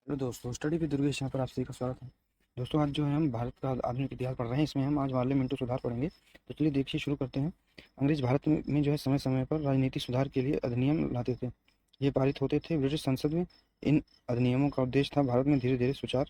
Hello दोस्तों, study with Durgesh यहाँ पर आप सभी का स्वागत है। दोस्तों, आज जो है हम भारत का आधुनिक इतिहास पढ़ रहे हैं। इसमें हम आज मार्ले मिंटो सुधार पढ़ेंगे। तो चलिए देखिए, शुरू करते हैं। अंग्रेज भारत में जो है समय समय पर राजनीतिक सुधार के लिए अधिनियम लाते थे। ये पारित होते थे ब्रिटिश संसद में। इन अधिनियमों का उद्देश्य था भारत में धीरे धीरे सुधार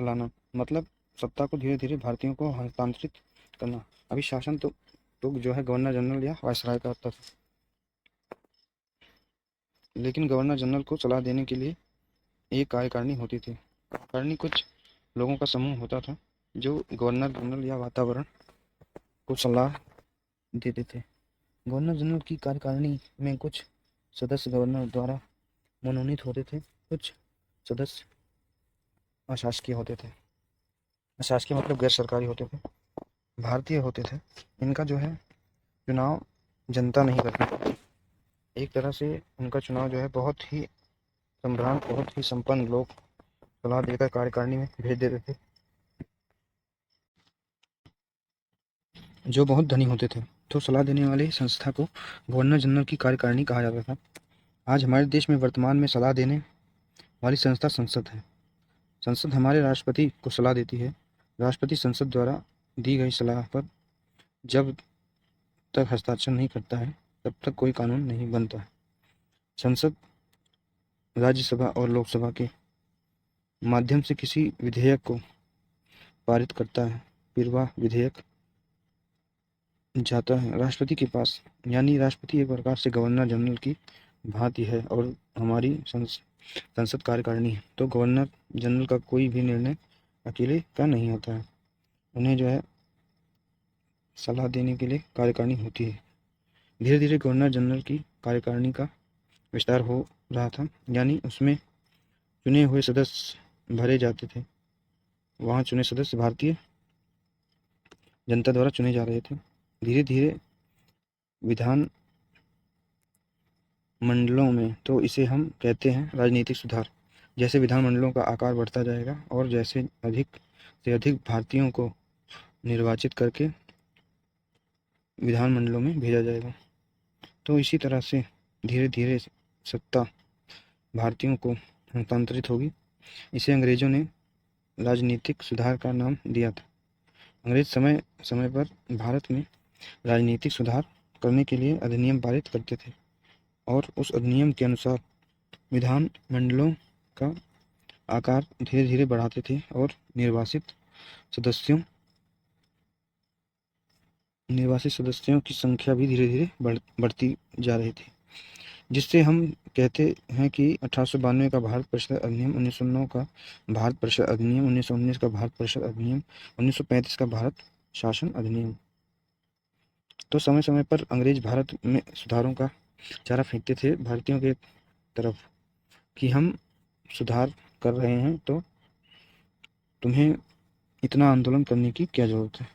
लाना, मतलब सत्ता को धीरे धीरे भारतीयों को हस्तांतरित करना। अभी शासन तो जो है गवर्नर जनरल या वायसराय का होता था, लेकिन गवर्नर जनरल को सलाह देने के लिए एक कार्यकारिणी होती थी। कार्यकारिणी कुछ लोगों का समूह होता था जो गवर्नर जनरल या वातावरण को सलाह देते थे। गवर्नर जनरल की कार्यकारिणी में कुछ सदस्य गवर्नर द्वारा मनोनीत होते थे, कुछ सदस्य अशासकीय होते थे। अशासकीय मतलब गैर सरकारी होते थे, भारतीय होते थे। इनका जो है चुनाव जनता नहीं करती थी। एक तरह से उनका चुनाव जो है बहुत ही संभ्रांत, बहुत ही संपन्न लोग सलाह देकर कार्यकारिणी में भेज देते थे, जो बहुत धनी होते थे। तो सलाह देने वाले संस्था को गवर्नर जनरल की कार्यकारिणी कहा जाता था। आज हमारे देश में वर्तमान में सलाह देने वाली संस्था संसद है। संसद हमारे राष्ट्रपति को सलाह देती है। राष्ट्रपति संसद द्वारा दी गई सलाह पर जब तक हस्ताक्षर नहीं करता है, तब तक कोई कानून नहीं बनता है। संसद राज्यसभा और लोकसभा के माध्यम से किसी विधेयक को पारित करता है, फिर वह विधेयक जाता है राष्ट्रपति के पास। यानी राष्ट्रपति एक प्रकार से गवर्नर जनरल की भांति है और हमारी संसद कार्यकारिणी है। तो गवर्नर जनरल का कोई भी निर्णय अकेले का नहीं होता है, उन्हें जो है सलाह देने के लिए कार्यकारिणी होती है। धीरे धीरे गवर्नर जनरल की कार्यकारिणी का विस्तार हो रहा था, यानी उसमें चुने हुए सदस्य भरे जाते थे। वहाँ चुने सदस्य भारतीय जनता द्वारा चुने जा रहे थे। धीरे धीरे विधान मंडलों में, तो इसे हम कहते हैं राजनीतिक सुधार। जैसे विधानमंडलों का आकार बढ़ता जाएगा और जैसे अधिक से अधिक भारतीयों को निर्वाचित करके विधानमंडलों में भेजा जाएगा, तो इसी तरह से धीरे धीरे सत्ता भारतीयों को हस्तांतरित होगी। इसे अंग्रेजों ने राजनीतिक सुधार का नाम दिया था। अंग्रेज समय समय पर भारत में राजनीतिक सुधार करने के लिए अधिनियम पारित करते थे और उस अधिनियम के अनुसार विधानमंडलों का आकार धीरे धीरे बढ़ाते थे और निर्वासित सदस्यों की संख्या भी धीरे धीरे बढ़ती जा रही थी, जिससे हम कहते हैं कि 1892 का भारत परिषद अधिनियम, 1909 का भारत परिषद अधिनियम, 1919 का भारत परिषद अधिनियम, 1935 का भारत शासन अधिनियम। तो समय समय पर अंग्रेज भारत में सुधारों का चारा फेंकते थे भारतीयों के तरफ कि हम सुधार कर रहे हैं, तो तुम्हें इतना आंदोलन करने की क्या जरूरत है।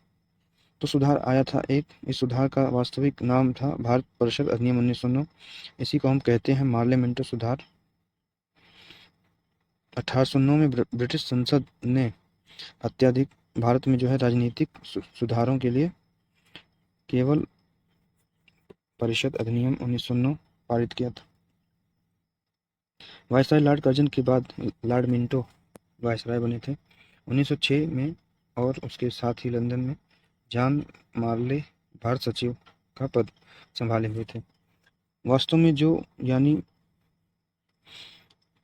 तो सुधार आया था एक। इस सुधार का वास्तविक नाम था भारत परिषद अधिनियम 1909। इसी को हम कहते हैं मार्ले मिंटो सुधार। 1809 में ब्रिटिश संसद ने अत्यधिक भारत में जो है राजनीतिक सुधारों के लिए केवल परिषद अधिनियम 1909 पारित किया था। वायसराय लॉर्ड कर्जन के बाद लॉर्ड मिंटो वायसराय बने थे 1906 में, और उसके साथ ही लंदन में जॉन मार्ले भारत सचिव का पद संभाले हुए थे। वास्तव में जो यानी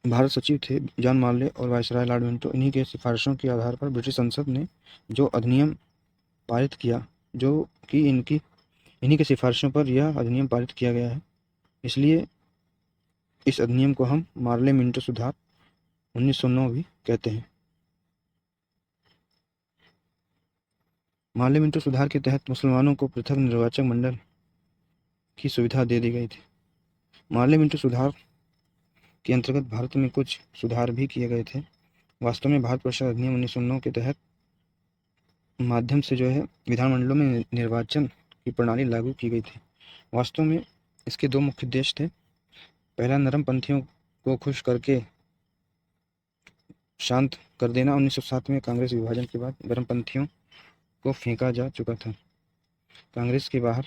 भारत सचिव थे जॉन मार्ले और वायसराय लॉर्ड मिंटो, इन्हीं के सिफारिशों के आधार पर ब्रिटिश संसद ने जो अधिनियम पारित किया, जो कि इन्हीं के सिफारिशों पर यह अधिनियम पारित किया गया है। इसलिए इस अधिनियम को हम मार्ले मिंटो सुधार 1909 भी कहते हैं। मार्ले मिंटो सुधार के तहत मुसलमानों को पृथक निर्वाचक मंडल की सुविधा दे दी गई थी। मार्ले मिंटो सुधार के अंतर्गत भारत में कुछ सुधार भी किए गए थे। वास्तव में भारत परिषद अधिनियम 1909 के तहत माध्यम से जो है विधानमंडलों में निर्वाचन की प्रणाली लागू की गई थी। वास्तव में इसके दो मुख्य उद्देश्य थे। पहला, नरम पंथियों को खुश करके शांत कर देना। 1907 में कांग्रेस विभाजन के बाद गर्मपंथियों को फेंका जा चुका था कांग्रेस के बाहर।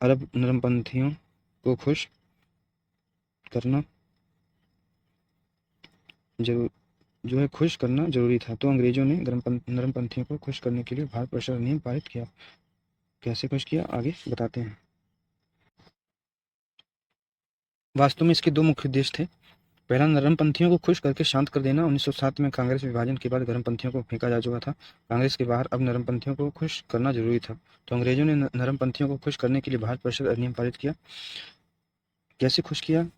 अरब नरमपंथियों को खुश करना जरूर जो है खुश करना जरूरी था। तो अंग्रेजों ने नरमपंथियों को खुश करने के लिए भारत परिषद अधिनियम पारित किया। कैसे खुश किया आगे बताते हैं। वास्तव में इसके दो मुख्य उद्देश्य थे। पहला, नरमपंथियों को खुश करके शांत कर देना। 1907 में कांग्रेस विभाजन के बाद गर्मपंथियों को फेंका जा चुका था कांग्रेस के बाहर। अब नरमपंथियों को खुश करना जरूरी था, तो अंग्रेजों ने नरमपंथियों को खुश करने के लिए भारत परिषद अधिनियम पारित किया। कैसे खुश किया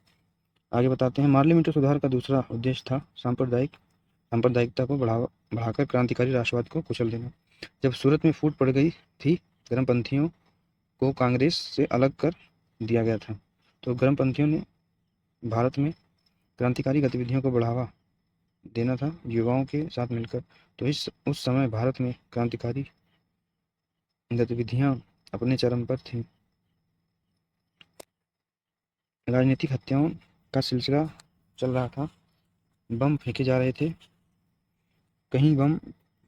आगे बताते हैं। पार्लियामेंट्री सुधार का दूसरा उद्देश्य था सांप्रदायिकता को बढ़ाकर क्रांतिकारी राष्ट्रवाद को कुचल देना। जब सूरत में फूट पड़ गई थी, गर्मपंथियों को कांग्रेस से अलग कर दिया गया था, तो गर्मपंथियों ने भारत में क्रांतिकारी गतिविधियों को बढ़ावा देना था युवाओं के साथ मिलकर। तो उस समय भारत में क्रांतिकारी गतिविधियां अपने चरम पर थीं। राजनीतिक हत्याओं का सिलसिला चल रहा था, बम फेंके जा रहे थे, कहीं बम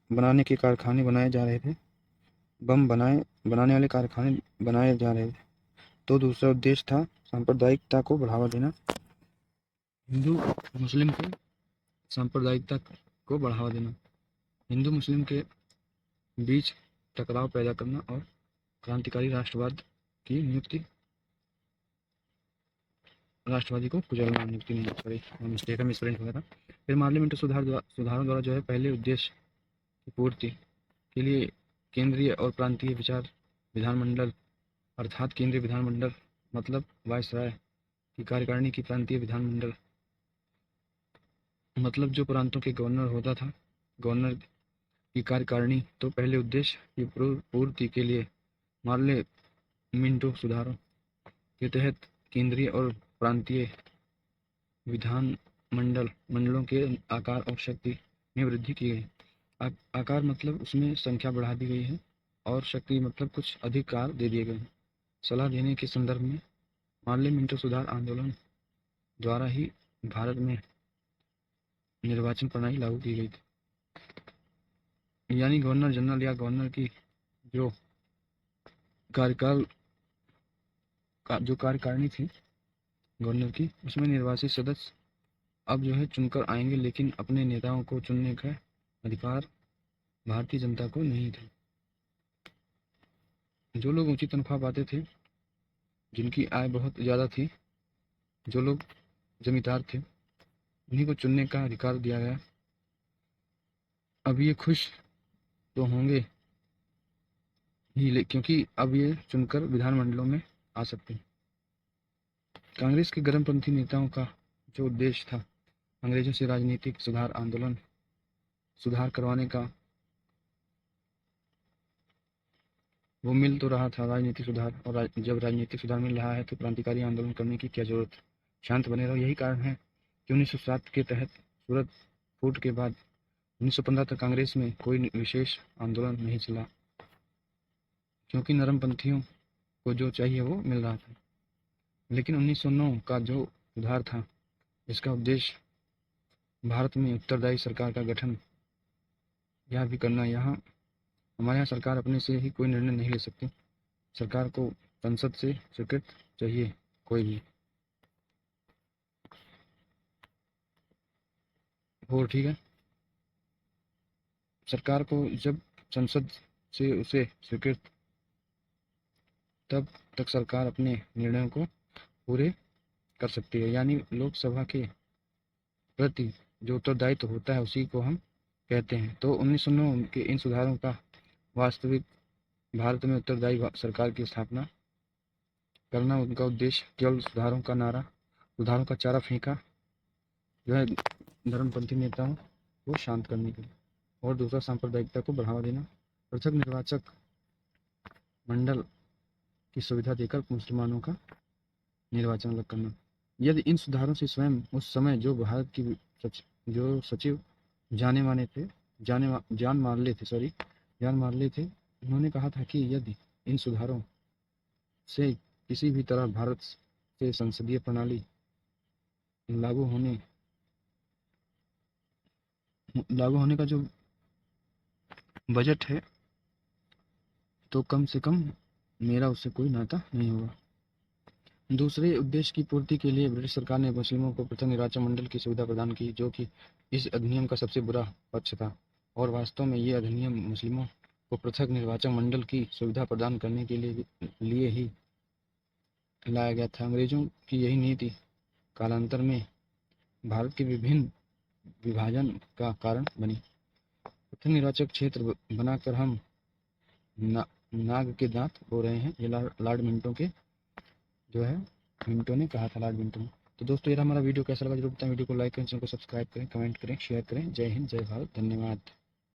बनाने के कारखाने बनाए जा रहे थे, बम बनाने वाले कारखाने बनाए जा रहे थे। तो दूसरा उद्देश्य था सांप्रदायिकता को बढ़ावा देना, हिंदू मुस्लिम को सांप्रदायिकता को बढ़ावा देना, हिंदू मुस्लिम के बीच टकराव पैदा करना और क्रांतिकारी राष्ट्रवादी को कुचलना। नियुक्ति नहीं, सॉरी मिस्टेक है, मिसप्रिंट हो गया था। फिर पार्लियामेंट्री सुधारों द्वारा जो है पहले उद्देश्य की पूर्ति के लिए केंद्रीय और प्रांतीय विधानमंडल अर्थात केंद्रीय विधानमंडल मतलब वायसराय की कार्यकारिणी की प्रांतीय विधानमंडल मतलब जो प्रांतों के गवर्नर होता था, गवर्नर की कार्यकारिणी। तो पहले उद्देश्य की पूर्ति के लिए पार्लियामेंट्री सुधारों के तहत केंद्रीय और प्रांतीय मंडलों के आकार और शक्ति में वृद्धि की गई। आकार मतलब उसमें संख्या बढ़ा दी गई है और शक्ति मतलब कुछ अधिकार दे दिए गए हैं। सलाह देने के संदर्भ में पार्लियामेंट्री सुधार आंदोलन द्वारा ही भारत में निर्वाचन प्रणाली लागू की गई थी। यानी गवर्नर जनरल या गवर्नर की जो कार्यकारिणी थी गवर्नर की, उसमें निर्वाचित सदस्य अब जो है चुनकर आएंगे, लेकिन अपने नेताओं को चुनने का अधिकार भारतीय जनता को नहीं था। जो लोग ऊंची तनख्वाह पाते थे, जिनकी आय बहुत ज़्यादा थी, जो लोग जमींदार थे, उन्हीं को चुनने का अधिकार दिया गया। अब ये खुश तो होंगे ही, क्योंकि अब ये चुनकर विधानमंडलों में आ सकते हैं। कांग्रेस के गर्मपंथी नेताओं का जो उद्देश्य था अंग्रेजों से राजनीतिक सुधार करवाने का, वो मिल तो रहा था राजनीतिक सुधार, और जब राजनीतिक सुधार मिल रहा है तो क्रांतिकारी आंदोलन करने की क्या जरूरत है, शांत बने रहो। यही कारण है कि 1907 के तहत सूरत फूट के बाद 1915 तक कांग्रेस में कोई विशेष आंदोलन नहीं चला, क्योंकि नरमपंथियों को जो चाहिए वो मिल रहा था। लेकिन 1909 का जो सुधार था, इसका उद्देश्य भारत में उत्तरदायी सरकार का गठन यह भी करना। हमारे यहाँ सरकार अपने से ही कोई निर्णय नहीं ले सकती, सरकार को संसद से स्वीकृत चाहिए कोई भी हो, ठीक है। सरकार को जब संसद से उसे स्वीकृत, तब तक सरकार अपने निर्णयों को पूरे कर सकती है। यानी लोकसभा के प्रति जो उत्तरदायित्व होता है उसी को हम कहते हैं। तो 1909 के इन सुधारों का वास्तविक भारत में उत्तरदायी सरकार की स्थापना करना उनका उद्देश्य। केवल सुधारों का चारा फेंका जो है धर्मपंथी नेताओं को शांत करने के लिए, और दूसरा सांप्रदायिकता को बढ़ावा देना, पृथक निर्वाचक मंडल की सुविधा देकर मुसलमानों का निर्वाचन अलग करना। यदि इन सुधारों से स्वयं उस समय जो भारत की जो सचिव जान मार्ले थे, उन्होंने कहा था कि यदि इन सुधारों से किसी भी तरह भारत से संसदीय प्रणाली लागू होने का जो बजट है, तो कम से कम मेरा उससे कोई नाता नहीं होगा। दूसरे उद्देश्य की पूर्ति के लिए ब्रिटिश सरकार ने मुस्लिमों को पृथक निर्वाचन मंडल की सुविधा प्रदान की, जो कि इस अधिनियम का सबसे बुरा पक्ष था। और वास्तव में ये अधिनियम मुस्लिमों को पृथक निर्वाचन मंडल की सुविधा प्रदान करने के लिए ही लाया गया था। अंग्रेजों की यही नीति कालांतर में भारत के विभिन्न विभाजन का कारण बनी। पृथक निर्वाचक क्षेत्र बनाकर हम नाग के दांत रो रहे हैं, ये लॉर्ड मिंटो के जो है मिंटो ने कहा था, लॉर्ड मिंटो ने। तो दोस्तों ये हमारा वीडियो कैसा लगा जरूर बताएं। वीडियो को लाइक करें, चैनल को सब्सक्राइब करें, कमेंट करें, शेयर करें। जय हिंद, जय भारत, धन्यवाद।